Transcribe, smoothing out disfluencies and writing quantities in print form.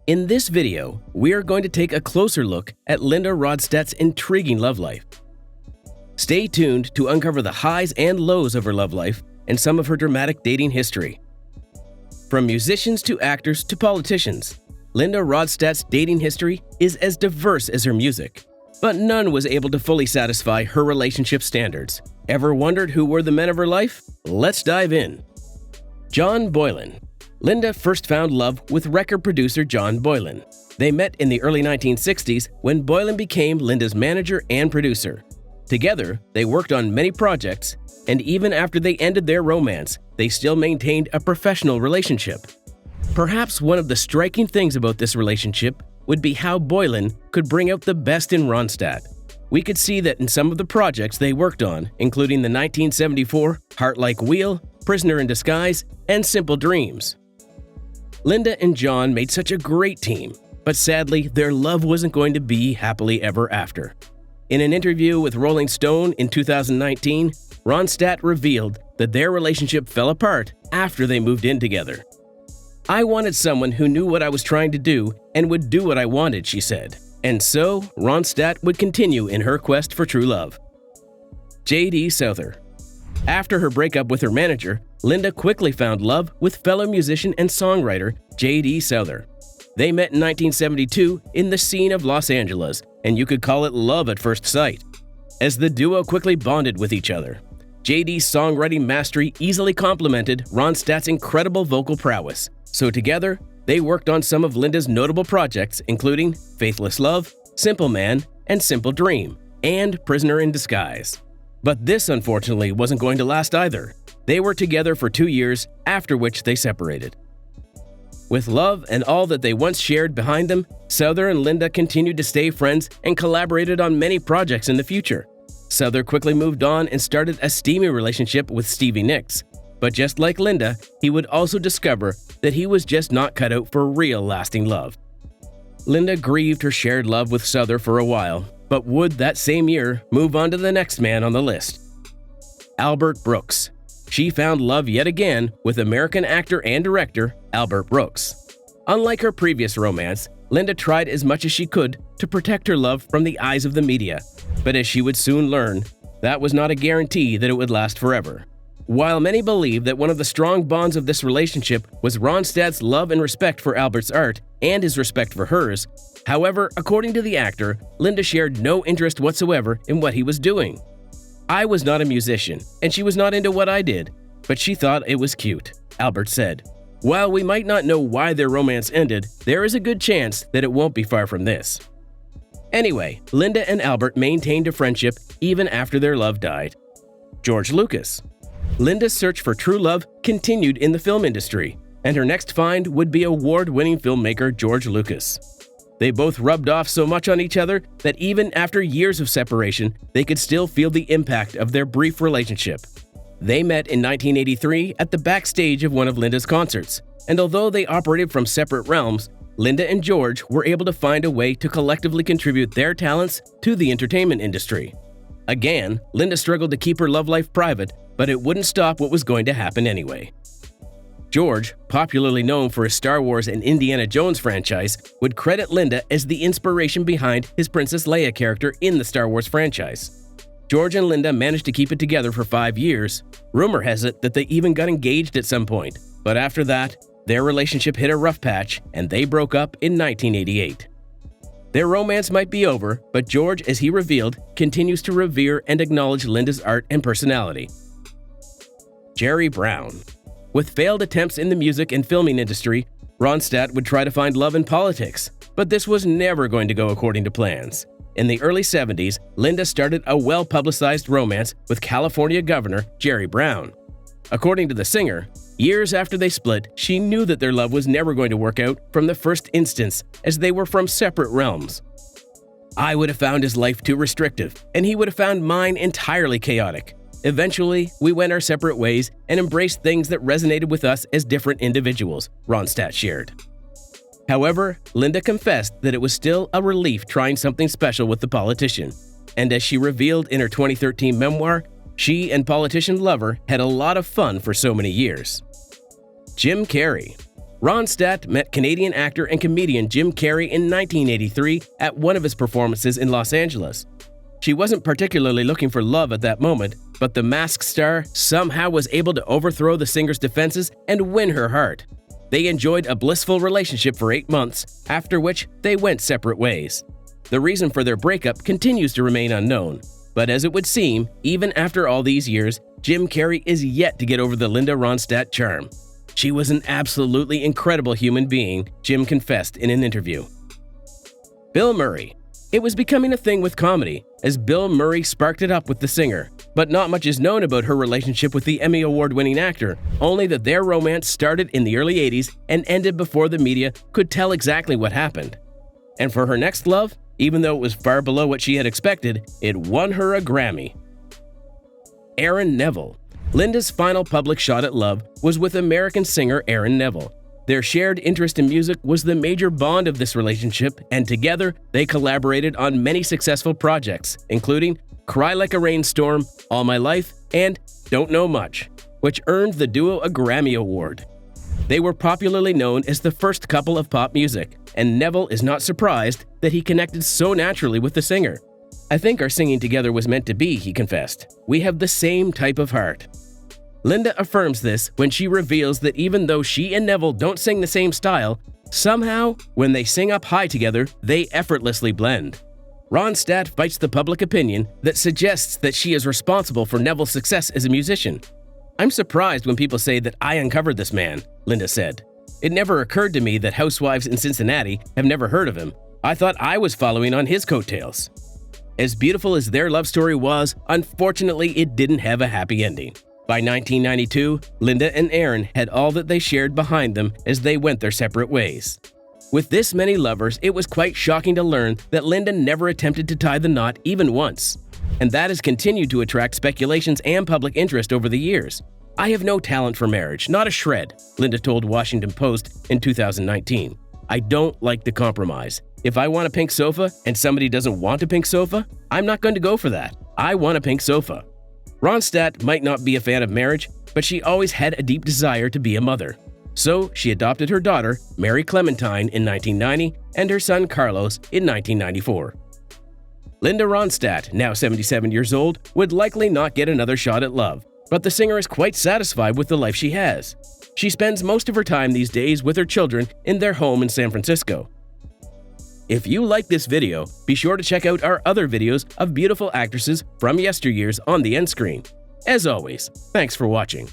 In this video, we are going to take a closer look at Linda Ronstadt's intriguing love life. Stay tuned to uncover the highs and lows of her love life and some of her dramatic dating history. From musicians to actors to politicians, Linda Ronstadt's dating history is as diverse as her music, but none was able to fully satisfy her relationship standards. Ever wondered who were the men of her life? Let's dive in. John Boylan. Linda first found love with record producer John Boylan. They met in the early 1960s when Boylan became Linda's manager and producer. Together, they worked on many projects, and even after they ended their romance, they still maintained a professional relationship. Perhaps one of the striking things about this relationship would be how Boylan could bring out the best in Ronstadt. We could see that in some of the projects they worked on, including the 1974 Heart Like Wheel, Prisoner in Disguise, and Simple Dreams. Linda and John made such a great team, but sadly, their love wasn't going to be happily ever after. In an interview with Rolling Stone in 2019, Ronstadt revealed that their relationship fell apart after they moved in together. "I wanted someone who knew what I was trying to do and would do what I wanted," she said. And so, Ronstadt would continue in her quest for true love. J.D. Souther. After her breakup with her manager, Linda quickly found love with fellow musician and songwriter J.D. Souther. They met in 1972 in the scene of Los Angeles, and you could call it love at first sight. As the duo quickly bonded with each other, J.D.'s songwriting mastery easily complemented Ronstadt's incredible vocal prowess. So together, they worked on some of Linda's notable projects, including Faithless Love, Simple Man, and Simple Dream, and Prisoner in Disguise. But this, unfortunately, wasn't going to last either. They were together for 2 years, after which they separated. With love and all that they once shared behind them, Souther and Linda continued to stay friends and collaborated on many projects in the future. Souther quickly moved on and started a steamy relationship with Stevie Nicks. But just like Linda, he would also discover that he was just not cut out for real lasting love. Linda grieved her shared love with Souther for a while, but would that same year move on to the next man on the list. Albert Brooks. She found love yet again with American actor and director Albert Brooks. Unlike her previous romance, Linda tried as much as she could to protect her love from the eyes of the media, but as she would soon learn, that was not a guarantee that it would last forever. While many believe that one of the strong bonds of this relationship was Ronstadt's love and respect for Albert's art and his respect for hers, however, according to the actor, Linda shared no interest whatsoever in what he was doing. "I was not a musician, and she was not into what I did, but she thought it was cute," Albert said. While we might not know why their romance ended, there is a good chance that it won't be far from this. Anyway, Linda and Albert maintained a friendship even after their love died. George Lucas. Linda's search for true love continued in the film industry, and her next find would be award-winning filmmaker George Lucas. They both rubbed off so much on each other that even after years of separation, they could still feel the impact of their brief relationship. They met in 1983 at the backstage of one of Linda's concerts, and although they operated from separate realms, Linda and George were able to find a way to collectively contribute their talents to the entertainment industry. Again, Linda struggled to keep her love life private, but it wouldn't stop what was going to happen anyway. George, popularly known for his Star Wars and Indiana Jones franchise, would credit Linda as the inspiration behind his Princess Leia character in the Star Wars franchise. George and Linda managed to keep it together for 5 years. Rumor has it that they even got engaged at some point, but after that, their relationship hit a rough patch and they broke up in 1988. Their romance might be over, but George, as he revealed, continues to revere and acknowledge Linda's art and personality. Jerry Brown. With failed attempts in the music and filming industry, Ronstadt would try to find love in politics, but this was never going to go according to plans. In the early 70s, Linda started a well-publicized romance with California Governor Jerry Brown. According to the singer, years after they split, she knew that their love was never going to work out from the first instance, as they were from separate realms. "I would have found his life too restrictive, and he would have found mine entirely chaotic. Eventually, we went our separate ways and embraced things that resonated with us as different individuals," Ronstadt shared. However, Linda confessed that it was still a relief trying something special with the politician, and as she revealed in her 2013 memoir, she and politician lover had a lot of fun for so many years. Jim Carrey. Ronstadt met Canadian actor and comedian Jim Carrey in 1983 at one of his performances in Los Angeles. She wasn't particularly looking for love at that moment, but the masked star somehow was able to overthrow the singer's defenses and win her heart. They enjoyed a blissful relationship for 8 months, after which they went separate ways. The reason for their breakup continues to remain unknown, but as it would seem, even after all these years, Jim Carrey is yet to get over the Linda Ronstadt charm. She was an absolutely incredible human being, Jim confessed in an interview. Bill Murray. It was becoming a thing with comedy, as Bill Murray sparked it up with the singer, but not much is known about her relationship with the Emmy Award-winning actor, only that their romance started in the early 80s and ended before the media could tell exactly what happened. And for her next love, even though it was far below what she had expected, it won her a Grammy. Aaron Neville. Linda's final public shot at love was with American singer Aaron Neville. Their shared interest in music was the major bond of this relationship, and together they collaborated on many successful projects, including Cry Like a Rainstorm, All My Life, and Don't Know Much, which earned the duo a Grammy Award. They were popularly known as the first couple of pop music, and Neville is not surprised that he connected so naturally with the singer. "I think our singing together was meant to be," he confessed. "We have the same type of heart." Linda affirms this when she reveals that even though she and Neville don't sing the same style, somehow, when they sing up high together, they effortlessly blend. Ronstadt fights the public opinion that suggests that she is responsible for Neville's success as a musician. "I'm surprised when people say that I uncovered this man," Linda said. "It never occurred to me that housewives in Cincinnati have never heard of him. I thought I was following on his coattails." As beautiful as their love story was, unfortunately it didn't have a happy ending. By 1992, Linda and Aaron had all that they shared behind them as they went their separate ways. With this many lovers, it was quite shocking to learn that Linda never attempted to tie the knot even once. And that has continued to attract speculations and public interest over the years. "I have no talent for marriage, not a shred," Linda told Washington Post in 2019. "I don't like to compromise. If I want a pink sofa and somebody doesn't want a pink sofa, I'm not going to go for that. I want a pink sofa." Ronstadt might not be a fan of marriage, but she always had a deep desire to be a mother. So she adopted her daughter, Mary Clementine, in 1990 and her son Carlos in 1994. Linda Ronstadt, now 77 years old, would likely not get another shot at love, but the singer is quite satisfied with the life she has. She spends most of her time these days with her children in their home in San Francisco. If you like this video, be sure to check out our other videos of beautiful actresses from yesteryears on the end screen. As always, thanks for watching.